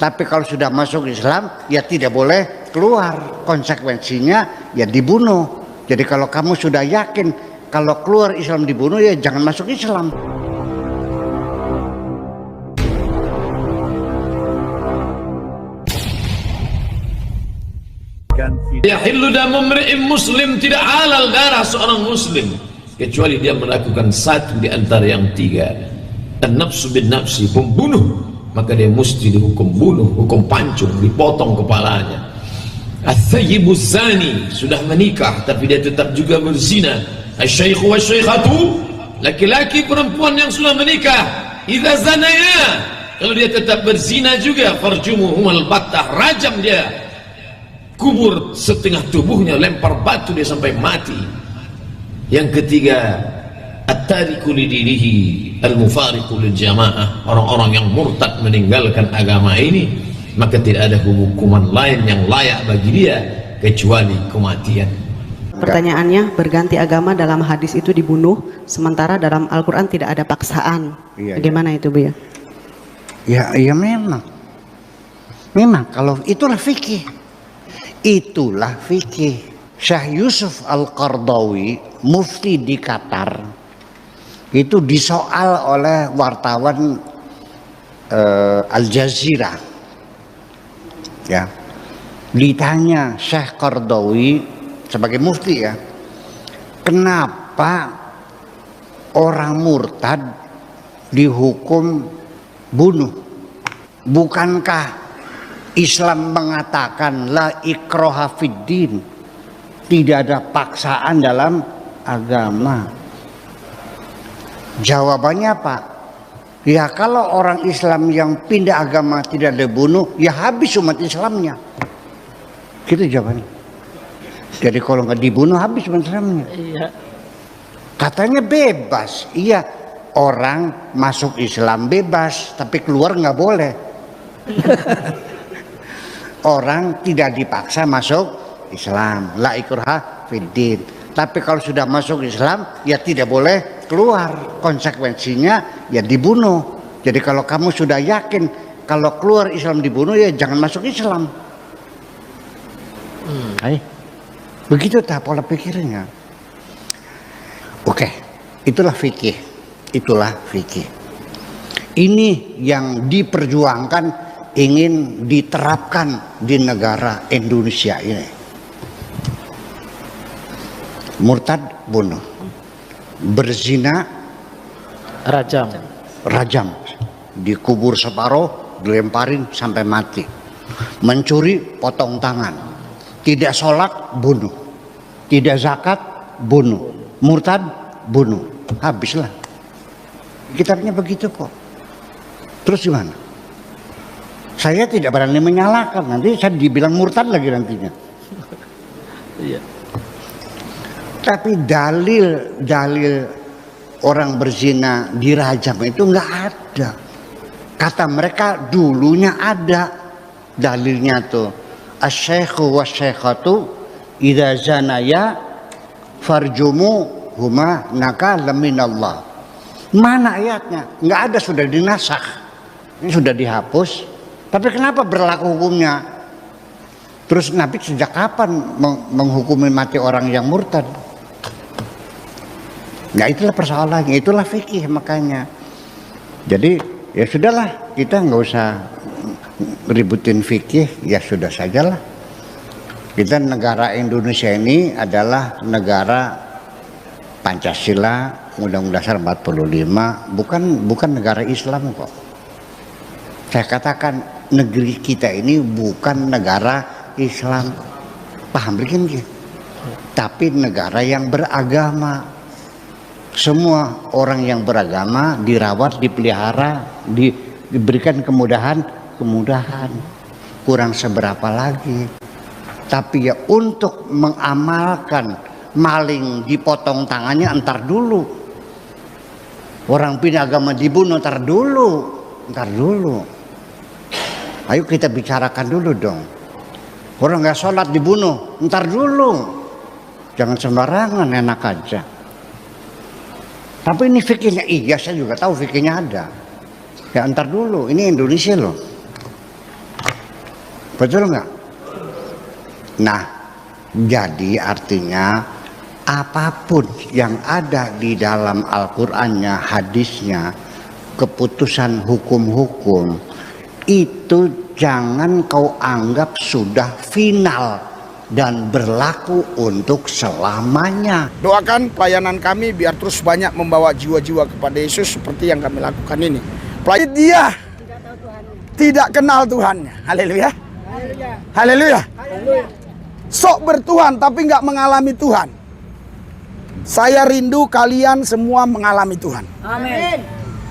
Tapi kalau sudah masuk Islam, ya tidak boleh keluar. Konsekuensinya ya dibunuh. Jadi kalau kamu sudah yakin kalau keluar Islam dibunuh, ya jangan masuk Islam. Yahillu damu mri'in muslim, tidak halal darah seorang muslim kecuali dia melakukan satu di antara yang tiga. An-nafsu bin nafsi, pembunuh, maka dia mesti dihukum bunuh, hukum pancung, dipotong kepalanya. Al-thayyibu zani, sudah menikah tapi dia tetap juga berzina. Al-syaikhu wa syaikhatu, laki-laki perempuan yang sudah menikah, idza zanaya, kalau dia tetap berzina juga, farjumuhumal battah, rajam dia, kubur setengah tubuhnya, lempar batu dia sampai mati. Yang ketiga, at-tariku lidinihi al-mufariqu lil jamaah, orang-orang yang murtad meninggalkan agama ini, maka tidak ada hukuman lain yang layak bagi dia kecuali kematian. Pertanyaannya, berganti agama dalam hadis itu dibunuh, sementara dalam Al-Quran tidak ada paksaan. Bagaimana itu, Bu ya? Ya memang kalau itulah fikih. Itulah fikih. Syekh Yusuf Al-Qardawi, mufti di Qatar, itu disoal oleh wartawan Al Jazeera. Ya, ditanya Syekh Qardawi sebagai mufti, ya, kenapa orang murtad dihukum bunuh? Bukankah Islam mengatakan la ikraha fiddin, tidak ada paksaan dalam agama? Jawabannya apa? Ya kalau orang Islam yang pindah agama tidak dibunuh, ya habis umat Islamnya. Gitu jawabannya. Jadi kalau nggak dibunuh habis umat Islamnya. Iya. Katanya bebas. Iya, orang masuk Islam bebas, tapi keluar nggak boleh. Orang tidak dipaksa masuk Islam, la ikraha fiddin. Tapi kalau sudah masuk Islam, ya tidak boleh keluar. Konsekuensinya ya dibunuh. Jadi kalau kamu sudah yakin kalau keluar Islam dibunuh, ya jangan masuk Islam. Begitu tak pola pikirnya. Oke, itulah fikih. Itulah fikih. Ini yang diperjuangkan, ingin diterapkan di negara Indonesia ini. Murtad bunuh, berzina rajam, dikubur separuh, dilemparin sampai mati, mencuri potong tangan, tidak sholat bunuh, tidak zakat bunuh, murtad bunuh, habislah. Kitabnya begitu kok. Terus gimana? Saya tidak berani menyalahkan, nanti saya dibilang murtad lagi nantinya. Iya. Tapi dalil orang berzina dirajam itu nggak ada. Kata mereka dulunya ada dalilnya tuh. Asy-syaikhu wasy-syaikhatu idza zanaya farjumuhuma nakalam minallah. Mana ayatnya? Nggak ada, sudah dinasakh. Ini sudah dihapus. Tapi kenapa berlaku hukumnya? Terus Nabi sejak kapan menghukumi mati orang yang murtad? Nah itulah persoalannya, itulah fikih makanya. Jadi ya sudahlah, kita nggak usah ributin fikih, ya sudah sajalah. Kita negara Indonesia ini adalah negara Pancasila, Undang-Undang Dasar 45, bukan negara Islam kok. Saya katakan negeri kita ini bukan negara Islam, paham begini? Tapi negara yang beragama. Semua orang yang beragama dirawat, dipelihara, diberikan kemudahan. Kurang seberapa lagi. Tapi ya untuk mengamalkan maling dipotong tangannya entar dulu. Orang pindah agama dibunuh entar dulu. Ayo kita bicarakan dulu dong. Orang nggak sholat dibunuh entar dulu. Jangan sembarangan, enak aja. Tapi ini fikirnya, iya saya juga tahu fikirnya ada. Ya entar dulu, ini Indonesia loh. Betul nggak? Nah, jadi artinya apapun yang ada di dalam Al-Qur'annya, hadisnya, keputusan hukum-hukum itu jangan kau anggap sudah final dan berlaku untuk selamanya. Doakan pelayanan kami biar terus banyak membawa jiwa-jiwa kepada Yesus seperti yang kami lakukan ini. Pelayan dia tidak kenal Tuhannya. Haleluya. Haleluya. Sok bertuhan tapi nggak mengalami Tuhan. Saya rindu kalian semua mengalami Tuhan. Amin.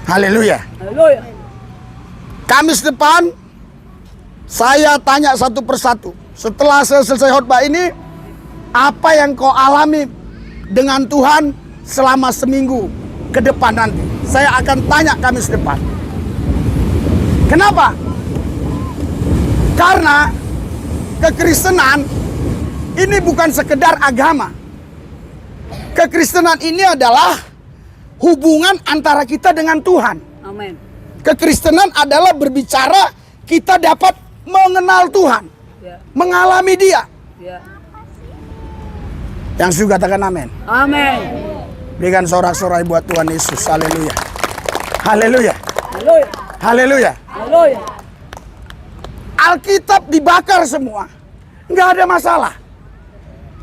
Haleluya. Haleluya. Kamis depan saya tanya satu persatu. Setelah saya selesai khotbah ini, apa yang kau alami dengan Tuhan selama seminggu ke depan nanti? Saya akan tanya Kamis depan. Kenapa? Karena kekristenan ini bukan sekedar agama. Kekristenan ini adalah hubungan antara kita dengan Tuhan. Amin. Kekristenan adalah berbicara kita dapat mengenal Tuhan, mengalami Dia. Yang suka katakan amin. Amin. Berikan sorak-sorai buat Tuhan Yesus. Haleluya. Haleluya. Haleluya. Haleluya. Haleluya. Alkitab dibakar semua, nggak ada masalah.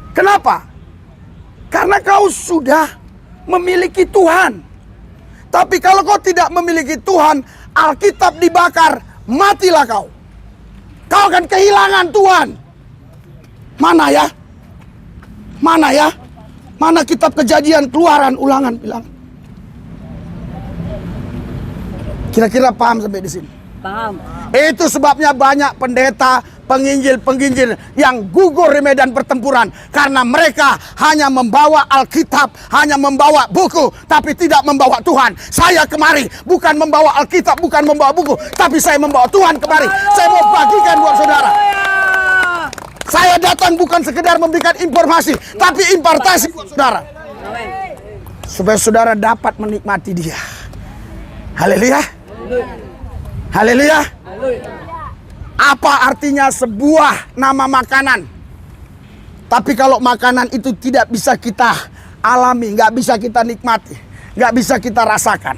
Kenapa? Karena kau sudah memiliki Tuhan. Tapi kalau kau tidak memiliki Tuhan, Alkitab dibakar, matilah kau. Kau akan kehilangan Tuhan. Mana ya? Mana ya? Mana kitab Kejadian, Keluaran, Ulangan bilang? Kira-kira paham sampai di sini? Paham. Itu sebabnya banyak pendeta, penginjil yang gugur di medan pertempuran. Karena mereka hanya membawa Alkitab, hanya membawa buku, tapi tidak membawa Tuhan. Saya kemari bukan membawa Alkitab, bukan membawa buku, tapi saya membawa Tuhan kemari. Saya mau bagikan buat saudara. Saya datang bukan sekedar memberikan informasi, tapi impartasi buat saudara. Supaya saudara dapat menikmati Dia. Haleluya. Haleluya. Apa artinya sebuah nama makanan? Tapi kalau makanan itu tidak bisa kita alami, nggak bisa kita nikmati, nggak bisa kita rasakan.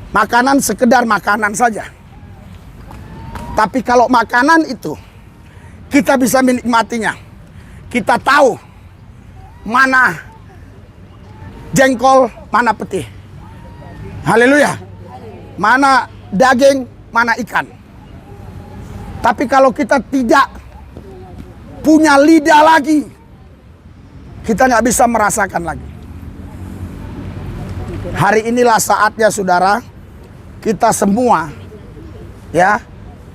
Makanan sekedar makanan saja. Tapi kalau makanan itu kita bisa menikmatinya. Kita tahu mana jengkol, mana peti. Haleluya. Mana daging, mana ikan. Tapi kalau kita tidak punya lidah lagi, kita nggak bisa merasakan lagi. Hari inilah saatnya saudara, kita semua ya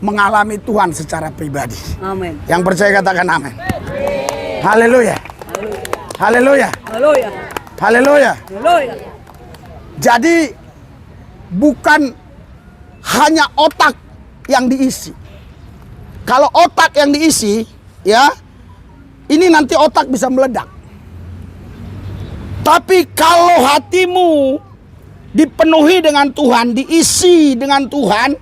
mengalami Tuhan secara pribadi. Amin. Yang percaya katakan amin. Haleluya. Haleluya. Haleluya. Haleluya. Haleluya. Jadi bukan hanya otak yang diisi. Kalau otak yang diisi, ya, ini nanti otak bisa meledak. Tapi kalau hatimu dipenuhi dengan Tuhan, diisi dengan Tuhan,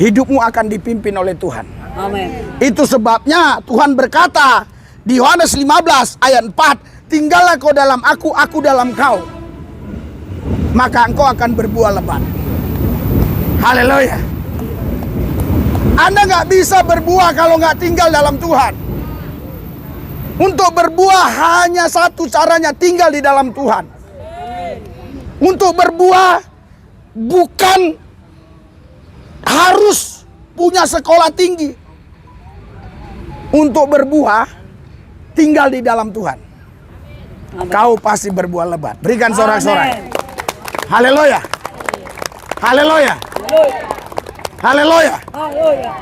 hidupmu akan dipimpin oleh Tuhan. Amin. Itu sebabnya Tuhan berkata di Yohanes 15 ayat 4, tinggallah kau dalam aku dalam kau, maka engkau akan berbuah lebat. Haleluya. Anda nggak bisa berbuah kalau nggak tinggal dalam Tuhan. Untuk berbuah hanya satu caranya, tinggal di dalam Tuhan. Untuk berbuah bukan harus punya sekolah tinggi. Untuk berbuah tinggal di dalam Tuhan. Kau pasti berbuah lebat. Berikan sorak-sorai. Haleluya. Haleluya. Haleluya. Haleluya.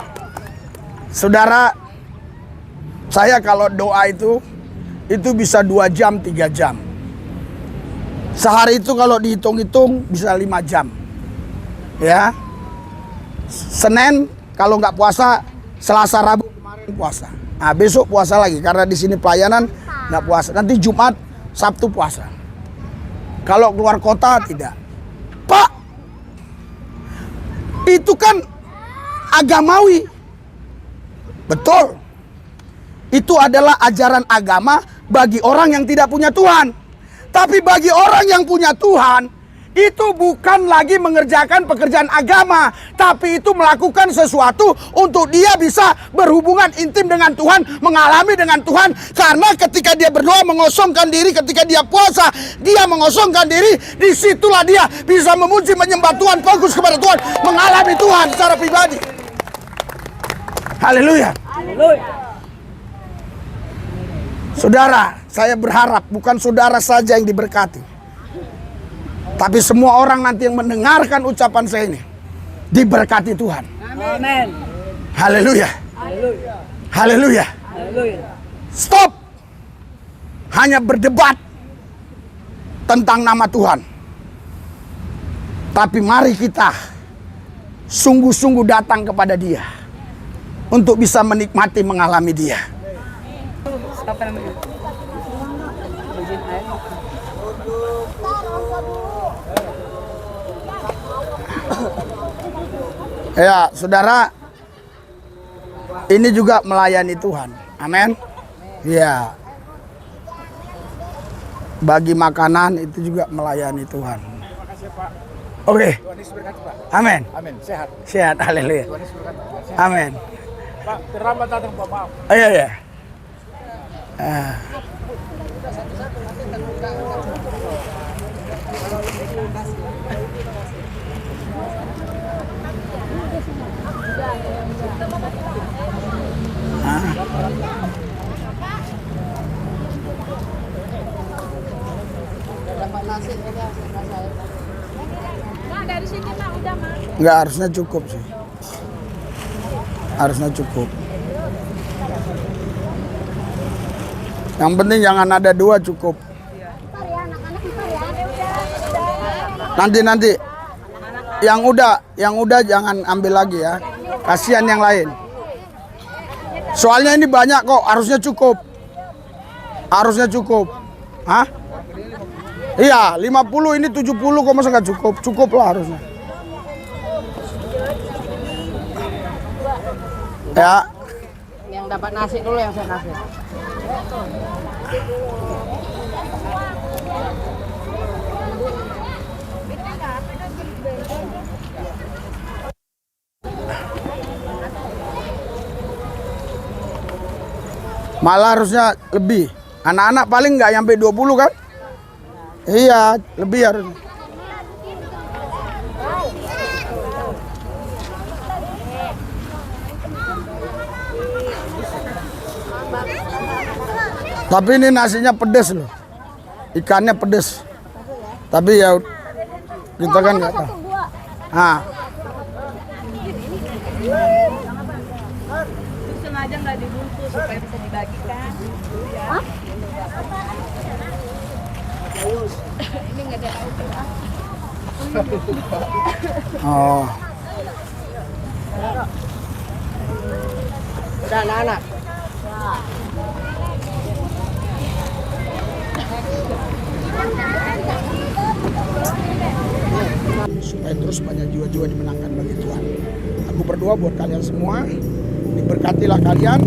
Saudara, saya kalau doa itu bisa 2 jam, 3 jam. Sehari itu kalau dihitung-hitung bisa 5 jam. Ya. Senin kalau nggak puasa, Selasa, Rabu kemarin puasa. Nah, besok puasa lagi karena di sini pelayanan nggak puasa. Nanti Jumat, Sabtu puasa. Kalau keluar kota tidak. Pak, itu kan agamawi. Betul. Itu adalah ajaran agama bagi orang yang tidak punya Tuhan. Tapi bagi orang yang punya Tuhan, itu bukan lagi mengerjakan pekerjaan agama, tapi itu melakukan sesuatu untuk dia bisa berhubungan intim dengan Tuhan, mengalami dengan Tuhan. Karena ketika dia berdoa mengosongkan diri, ketika dia puasa, dia mengosongkan diri, disitulah dia bisa memuji, menyembah Tuhan, fokus kepada Tuhan, mengalami Tuhan secara pribadi. Haleluya. Saudara, saya berharap bukan saudara saja yang diberkati, tapi semua orang nanti yang mendengarkan ucapan saya ini diberkati Tuhan. Amin. Haleluya. Haleluya. Stop hanya berdebat tentang nama Tuhan, tapi mari kita sungguh-sungguh datang kepada Dia untuk bisa menikmati, mengalami Dia. Apa namanya? Ya, saudara, ini juga melayani Tuhan. Amin. Ya. Bagi makanan itu juga melayani Tuhan. Oke. Amin. Amin. Sehat. Sehat. Haleluya. Amin. Pak, terlambat datang Pak, maaf. Oh, iya, iya. Dari sini mah udah mah. Enggak, harusnya cukup sih. Harusnya cukup. Yang penting jangan ada dua, cukup. Nanti yang udah jangan ambil lagi ya. Kasihan yang lain. Soalnya ini banyak kok, harusnya cukup. Harusnya cukup. Hah? Iya, 50 ini 70 kok, masa nggak cukup? Cukup lah harusnya. Ya. Yang dapat nasi dulu yang saya kasih. Malah harusnya lebih. Anak-anak paling nggak sampai 20 kan? Iya, lebih harusnya. Tapi ini nasinya pedes loh. Ikannya pedes. Tapi ya kita kan nggak tahu. Ah. Sengaja nggak dibungkus supaya bisa dibagikan. Hah? Ini nggak ada Oh. Udah anak-anak. Supaya terus banyak jiwa-jiwa dimenangkan bagi Tuhan. Aku berdoa buat kalian semua, diberkatilah kalian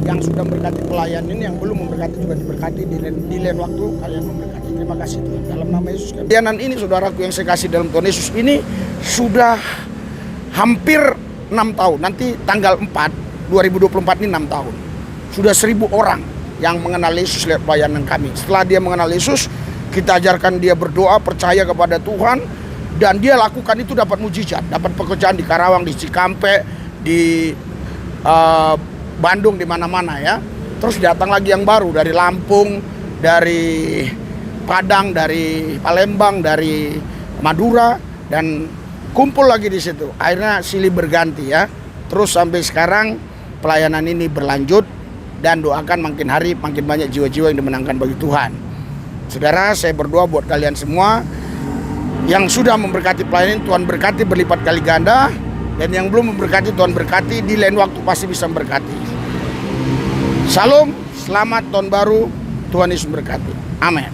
yang sudah memberkati pelayan ini, yang belum memberkati juga diberkati di lain waktu kalian memberkati. Terima kasih Tuhan. Dalam nama Yesus. Pelayanan ini saudaraku yang saya kasih dalam Tuhan Yesus ini sudah hampir 6 tahun. Nanti tanggal 4 2024 ini 6 tahun. Sudah 1000 orang yang mengenal Yesus lewat pelayanan kami. Setelah dia mengenal Yesus, kita ajarkan dia berdoa, percaya kepada Tuhan, dan dia lakukan itu dapat mujizat, dapat pekerjaan di Karawang, di Cikampek, di Bandung, di mana-mana ya. Terus datang lagi yang baru dari Lampung, dari Padang, dari Palembang, dari Madura, dan kumpul lagi di situ. Akhirnya silih berganti ya. Terus sampai sekarang pelayanan ini berlanjut, dan doakan makin hari makin banyak jiwa-jiwa yang dimenangkan bagi Tuhan. Saudara, saya berdoa buat kalian semua yang sudah memberkati pelayanan, Tuhan berkati berlipat kali ganda, dan yang belum memberkati, Tuhan berkati, di lain waktu pasti bisa memberkati. Salam, selamat tahun baru, Tuhan Yesus memberkati. Amin.